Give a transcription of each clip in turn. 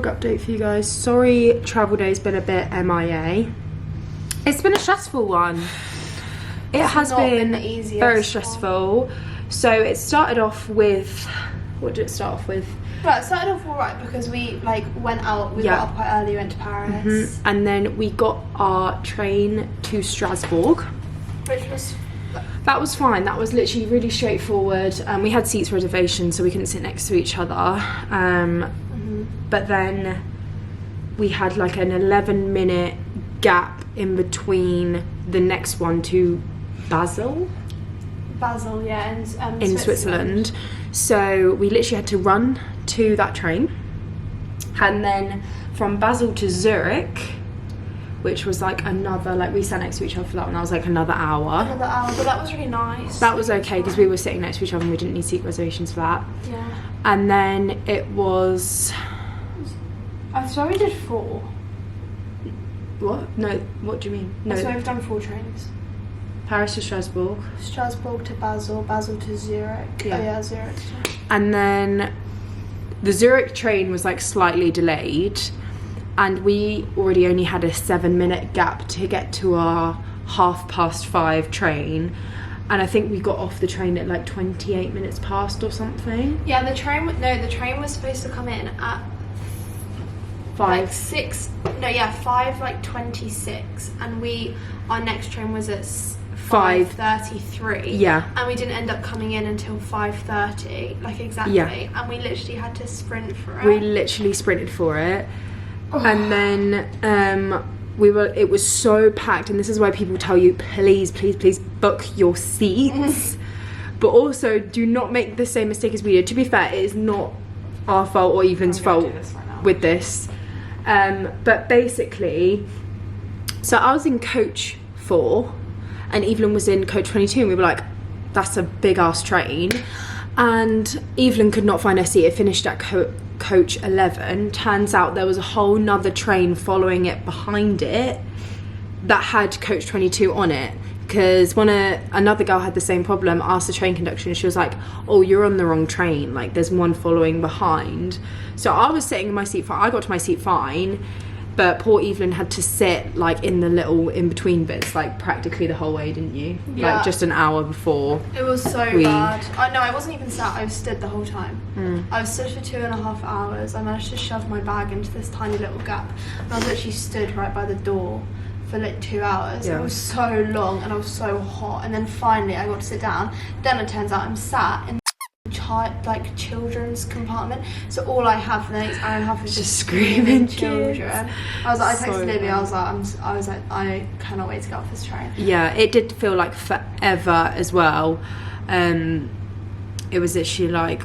update for you guys. Sorry, travel day's been a bit MIA. It's been a stressful one. It has been very stressful. So it started off with, what did it start off with? Well, it started off alright because we like went out, we got up quite early, went to Paris. And then we got our train to Strasbourg. That was fine. That was literally really straightforward. We had seats reservations so we couldn't sit next to each other. But then we had like an 11-minute gap in between the next one to Basel, yeah, in Switzerland. So we literally had to run to that train, and then from Basel to Zurich, which was like another, like we sat next to each other for that one. That was like another hour, but that was really nice. That was okay because we were sitting next to each other and we didn't need seat reservations for that. Yeah. And then it was, I swear we did 4. What? No, what do you mean? No, I swear we've done 4 trains. Paris to Strasbourg. Strasbourg to Basel, Basel to Zurich. Yeah. Oh yeah, Zurich. And then the Zurich train was like slightly delayed, and we already only had a 7-minute gap to get to our 5:30 train. And I think we got off the train at like 28 minutes past or something. Yeah, the train was supposed to come in at 5 like 26, and our next train was at 5:33. Yeah. And we didn't end up coming in until 5:30, like exactly. Yeah. And we literally had to sprint for it. We literally sprinted for it. And then it was so packed, and this is why people tell you, please book your seats. But also do not make the same mistake as we did. To be fair, it is not our fault or Evelyn's fault with this. But basically, so I was in coach 4 and Evelyn was in coach 22, and we were like, that's a big ass train. And Evelyn could not find her seat. It finished at coach 11. Turns out there was a whole nother train following it behind it that had coach 22 on it, because another girl had the same problem, asked the train conductor, and she was like, oh, you're on the wrong train, like there's one following behind. So I was sitting in my seat fine. I got to my seat fine, but poor Evelyn had to sit like in the little in-between bits, like practically the whole way, didn't you? Yeah. Like just an hour before. It was so bad. I wasn't even sat, I was stood the whole time. I was stood for 2.5 hours. I managed to shove my bag into this tiny little gap, and I was actually stood right by the door for like 2 hours. Yeah. It was so long and I was so hot, and then finally I got to sit down. Then it turns out I'm sat in children's compartment, so all I have for the next hour and a half is just screaming children. I texted Libby, I was like, I cannot wait to get off this train. Yeah, it did feel like forever as well. It was literally like,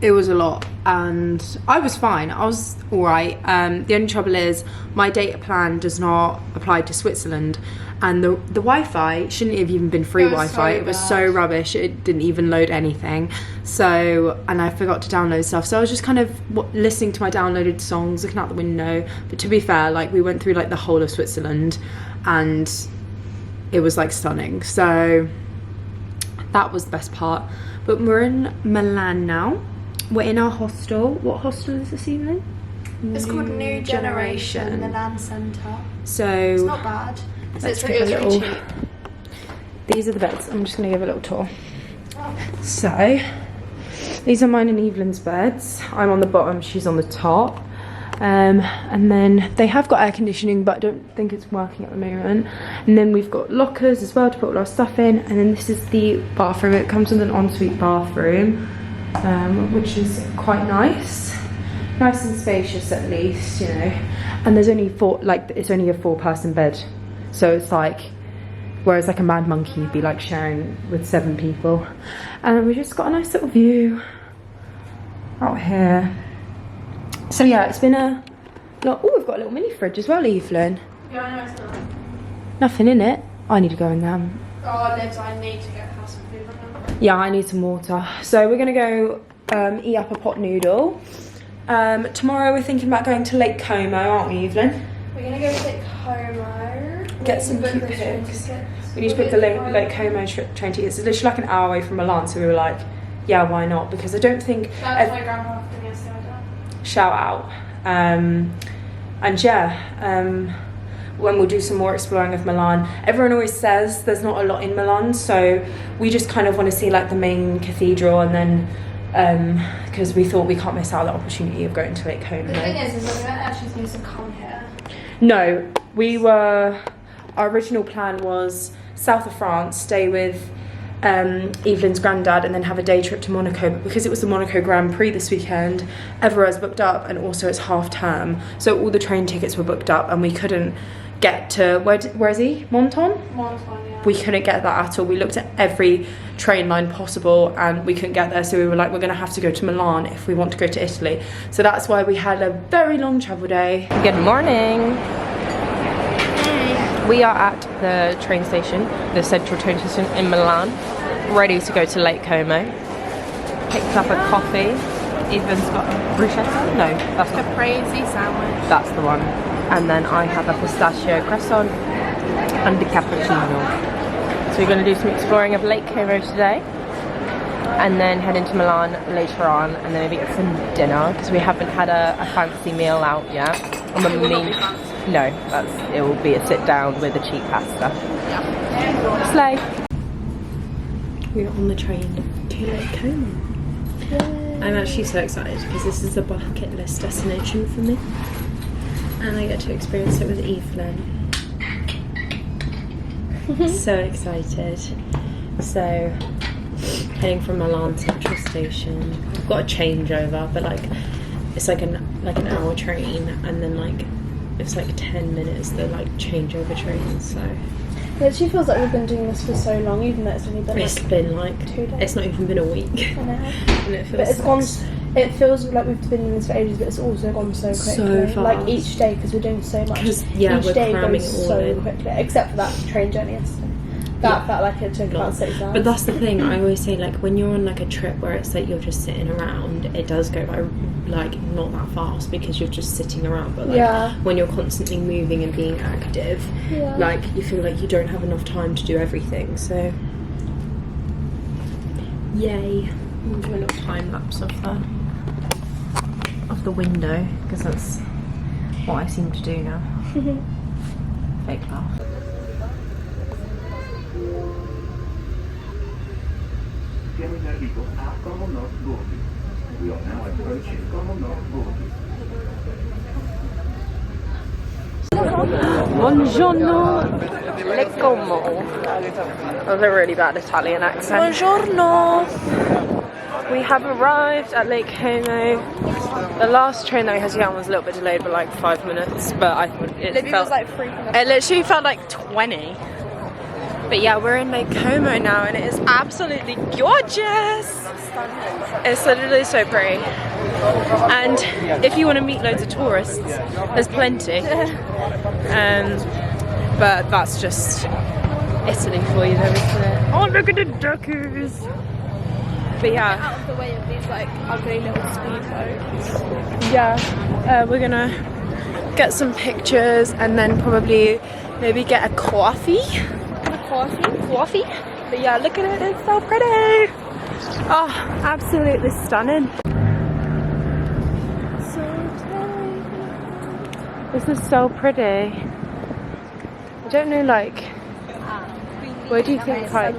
it was a lot, and I was fine. I was alright. The only trouble is my data plan does not apply to Switzerland, and the Wi-Fi shouldn't have even been free Wi-Fi. It was so rubbish. It didn't even load anything. So, and I forgot to download stuff. So I was just kind of listening to my downloaded songs, looking out the window. But to be fair, like we went through like the whole of Switzerland, and it was like stunning. So that was the best part. But we're in Milan now. We're in our hostel. What hostel is this, Evelyn? It's called New Generation Milan Centre. So it's not bad. Let's take a little. Cheap. These are the beds. I'm just going to give a little tour. So these are mine and Evelyn's beds. I'm on the bottom, she's on the top. And then they have got air conditioning, but I don't think it's working at the moment. And then we've got lockers as well to put all our stuff in. And then this is the bathroom. It comes with an ensuite bathroom, which is quite nice and spacious, at least, you know. And there's only it's only a 4-person bed, so it's like, whereas like a mad monkey you'd be like sharing with 7 people. And we just got a nice little view out here. So yeah, it's been a lot. Oh, we've got a little mini fridge as well, Evelyn. Yeah, I know, it's not. Nothing in it. I need to go in there. Oh, Liz, I need to have some food right now. Yeah, I need some water. So we're gonna go eat up a pot noodle. Tomorrow we're thinking about going to Lake Como, aren't we, Evelyn? We're gonna go to Lake Como. Get some cute pics. We need to book the Lake Como train tickets. It's literally like an hour away from Milan, so we were like, yeah, why not? Because I don't think... That's my grandpa. Shout out. And yeah, when we'll do some more exploring of Milan. Everyone always says there's not a lot in Milan, so we just kind of want to see like the main cathedral, and then because we thought we can't miss out the opportunity of going to Lake Como. The thing is that we don't actually supposed to come here. No, our original plan was south of France, stay with Evelyn's granddad, and then have a day trip to Monaco. But because it was the Monaco Grand Prix this weekend, everywhere's booked up, and also it's half term, so all the train tickets were booked up, and we couldn't get to where is he? Monton, yeah. We couldn't get that at all. We looked at every train line possible and we couldn't get there, so we were like, we're gonna have to go to Milan if we want to go to Italy. So that's why we had a very long travel day. Good morning. We are at the train station, the central train station in Milan, ready to go to Lake Como. Picked up a coffee. Evelyn's got a bruschetta? No, that's not. A crazy sandwich. That's the one. And then I have a pistachio croissant and a cappuccino. So we're going to do some exploring of Lake Como today, and then head into Milan later on, and then maybe get some dinner, because we haven't had a fancy meal out yet. No, it will be a sit down with a cheap pasta. Yeah. Slay. We're on the train to Lake Como. Yay. I'm actually so excited because this is a bucket list destination for me, and I get to experience it with Evelyn. So excited. So heading from Milan Central Station. I've got a changeover, but like it's like an hour train, and then like it's like 10 minutes the like changeover train. So yeah, it feels like we've been doing this for so long, even though it's only been it's been like 2 days. It's not even been a week. I know. And it feels, but it's gone. It feels like we've been doing this for ages, but it's also gone so quickly. So fast. Like each day, because we're doing so much. Yeah, each we're day cramming goes it all so in. quickly, except for that train journey yesterday. That felt like it took about 6 hours. But that's the thing, I always say, like when you're on like a trip where it's like you're just sitting around, it does go by like not that fast because you're just sitting around, but like when you're constantly moving and being active, like you feel like you don't have enough time to do everything. So yay. I'm doing a little time lapse of the window because that's what I seem to do now. Fake laugh. We are now approaching Commonwealth borders. Buongiorno. Lake Como. That was a really bad Italian accent. Buongiorno. We have arrived at Lake Como. The last train that we had to get on was a little bit delayed by like 5 minutes, but I thought it felt like 3 minutes. It literally felt like 20. But yeah, we're in Lake Como now, and it is absolutely gorgeous. It's literally so pretty. And if you want to meet loads of tourists, there's plenty. But that's just Italy for you, though, isn't it? Oh, look at the duckers. But yeah. Out of the way of these like ugly little speedboats. Yeah, we're gonna get some pictures and then probably maybe get a coffee. Coffee. But yeah, look at it, it's so pretty. Oh, absolutely stunning. So tight. This is so pretty. I don't know, like, where do you think, like,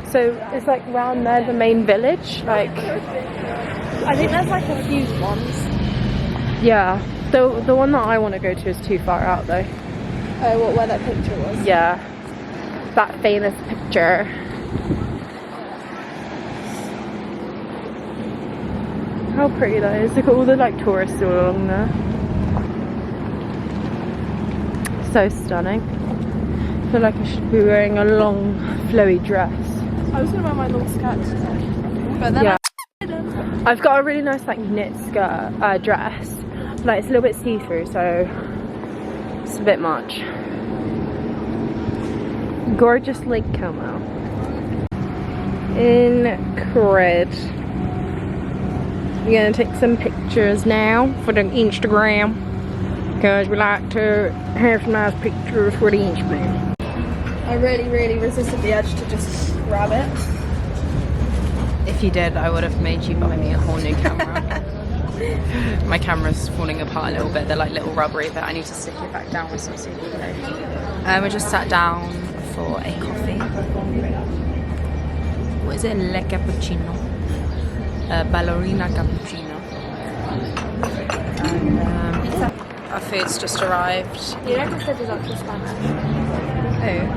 so it's like round there, the main village, like, I think there's like a few ones. Yeah, the one that I want to go to is too far out though. Oh, where that picture was? Yeah, that famous picture. How pretty that is. Look at all the like tourists all along there. So stunning. I feel like I should be wearing a long flowy dress. I was gonna wear my long skirt today, but then yeah. I've got a really nice like knit skirt dress. Like it's a little bit see-through, so it's a bit much. Gorgeous Lake Como. Incredible. We're gonna take some pictures now for the Instagram because we like to have some nice pictures for the Instagram. I really resisted the urge to just grab it. If you did, I would have made you buy me a whole new camera. My camera's falling apart a little bit. They're like little rubbery, but I need to stick it back down with some soup. We just sat down for a coffee. What is it? Le cappuccino. Ballerina cappuccino. And our food's just arrived. You never said it up to Spanish. Oh,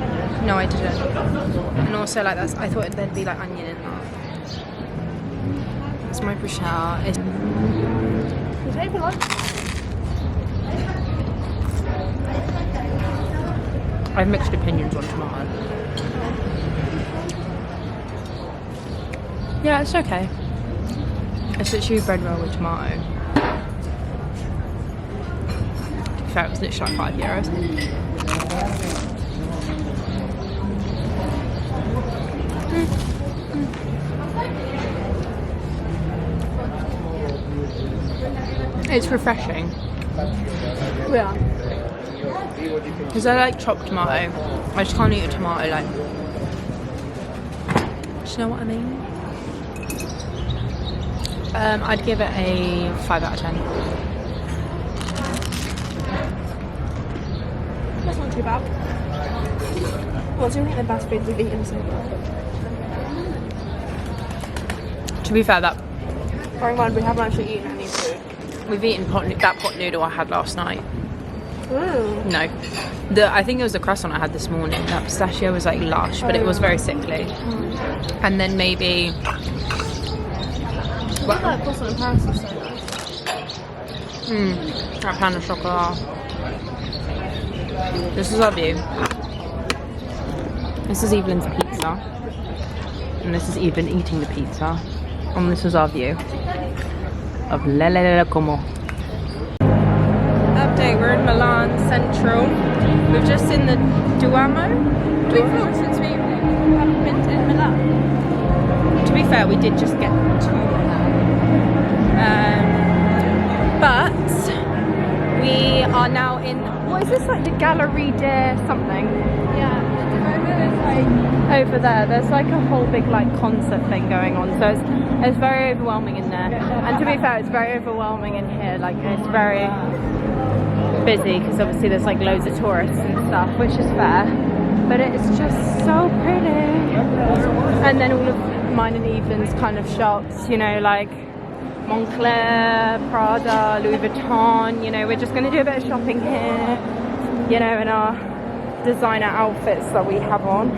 no, I didn't. And also, like, that's, I thought there'd be like onion in that. It's my bruschetta. It's I have mixed opinions on tomato. Yeah, it's okay. It's literally bread roll with tomato. To be fair, it was literally like €5. It's refreshing. Yeah. Because I like chopped tomato. I just can't eat a tomato like... Do you know what I mean? I'd give it a 5 out of 10. That's not too bad. What's the best food we've eaten so far? To be fair, that Bear in mind, we haven't actually eaten any food. we've eaten that pot noodle I had last night. Ooh. No, I think it was the croissant I had this morning. That pistachio was like lush, but it was very sickly. And then maybe. I think that croissant in Paris is so nice. That pan of chocolat. This is our view. This is Evelyn's pizza. And this is Evelyn eating the pizza. And this is our view of Lele Como. Update, we're in Milan Central. We've just seen the Duomo. We thought since we haven't been in Milan. To be fair, we did just get to Milan. But we are now in, what is this, like the Gallery de something? Yeah, it's like Over there, there's like a whole big like concert thing going on, so it's very overwhelming in there. And to be fair, it's very overwhelming in here. Like it's very busy because obviously there's like loads of tourists and stuff, which is fair. But it's just so pretty. And then all of mine and Evelyn's kind of shops, you know, like Moncler, Prada, Louis Vuitton. You know, we're just going to do a bit of shopping here. You know, in our designer outfits that we have on.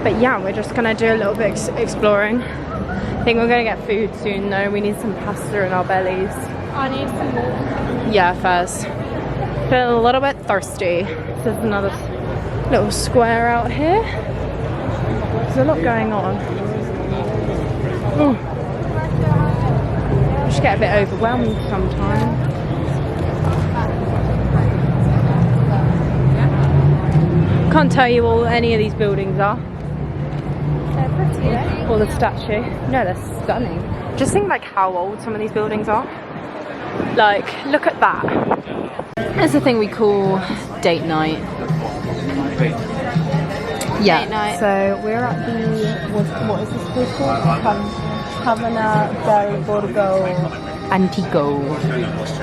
But yeah, we're just gonna do a little bit exploring. I think we're gonna get food soon though. We need some pasta in our bellies. I need some more. Yeah, first. Feel a little bit thirsty. There's another little square out here. There's a lot going on. Ooh. I just get a bit overwhelmed sometimes. Can't tell you all any of these buildings are. They're pretty, eh? Or the statue. No, they're stunning. Just think like how old some of these buildings are. Like, look at that. It's a thing we call date night. Yeah. Date night. So we're at the what is this place called? Havana del Borgo Antico.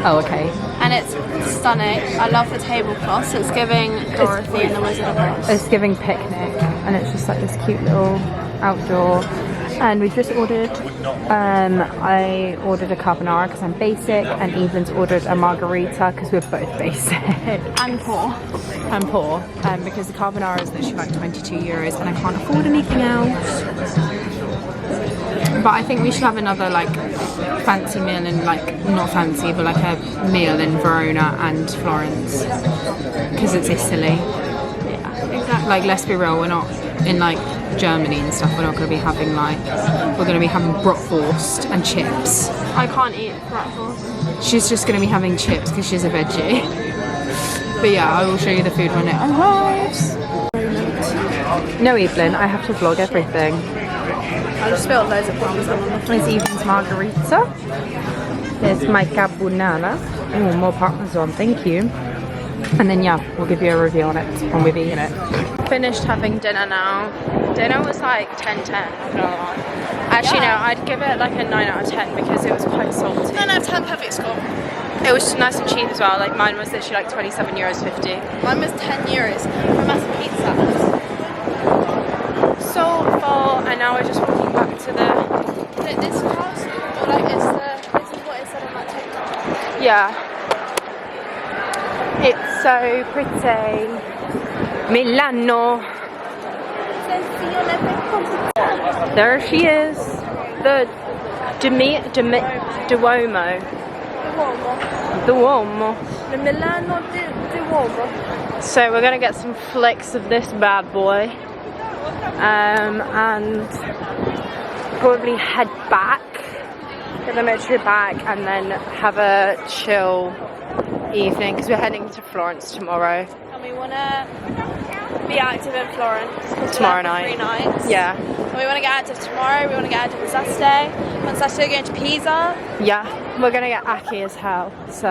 Oh, okay. And it's stunning. I love the tablecloths. It's giving Dorothy and the Wizard of Oz. It's giving picnic, and it's just like this cute little outdoor. And we've just ordered, I ordered a carbonara because I'm basic, and Evelyn's ordered a margarita because we're both basic. And poor. I'm poor, because the carbonara is literally like €22 and I can't afford anything else. But I think we should have another like fancy meal in like, not fancy, but like a meal in Verona and Florence because it's Italy. Yeah, exactly. Like, let's be real, we're not in like Germany and stuff. We're not going to be having like, we're going to be having bratwurst and chips. I can't eat bratwurst. She's just going to be having chips because she's a veggie. But yeah, I will show you the food when it arrives. No, Evelyn, I have to vlog everything. I just spilled loads of parmesan on the There's Evelyn's margarita. There's my carbonara. Oh, more parmesan, thank you. And then yeah, we'll give you a review on it when we've eaten it. Finished having dinner now. Dinner was like 10:10, not gonna lie. Actually, no, I'd give it like a 9 out of 10 because it was quite salty. 9 out of 10, perfect score. It was nice and cheap as well. Like mine was literally like €27.50. Mine was €10 for a massive pizza. So full, and now we're just walking back to the. This house, or like this is what it said on that TikTok. Yeah. It's so pretty. Milano. There she is. The Duomo. The Uomo. The Milano di Uomo. So we're gonna get some flicks of this bad boy. And probably head back, get the metro back, and then have a chill evening because we're heading to Florence tomorrow. And we want to be active in Florence Tomorrow night. 3 nights. Yeah. And we want to get active tomorrow. We want to get active on Saturday. On Saturday, we're going to Pisa. Yeah. We're gonna get Aki as hell. So.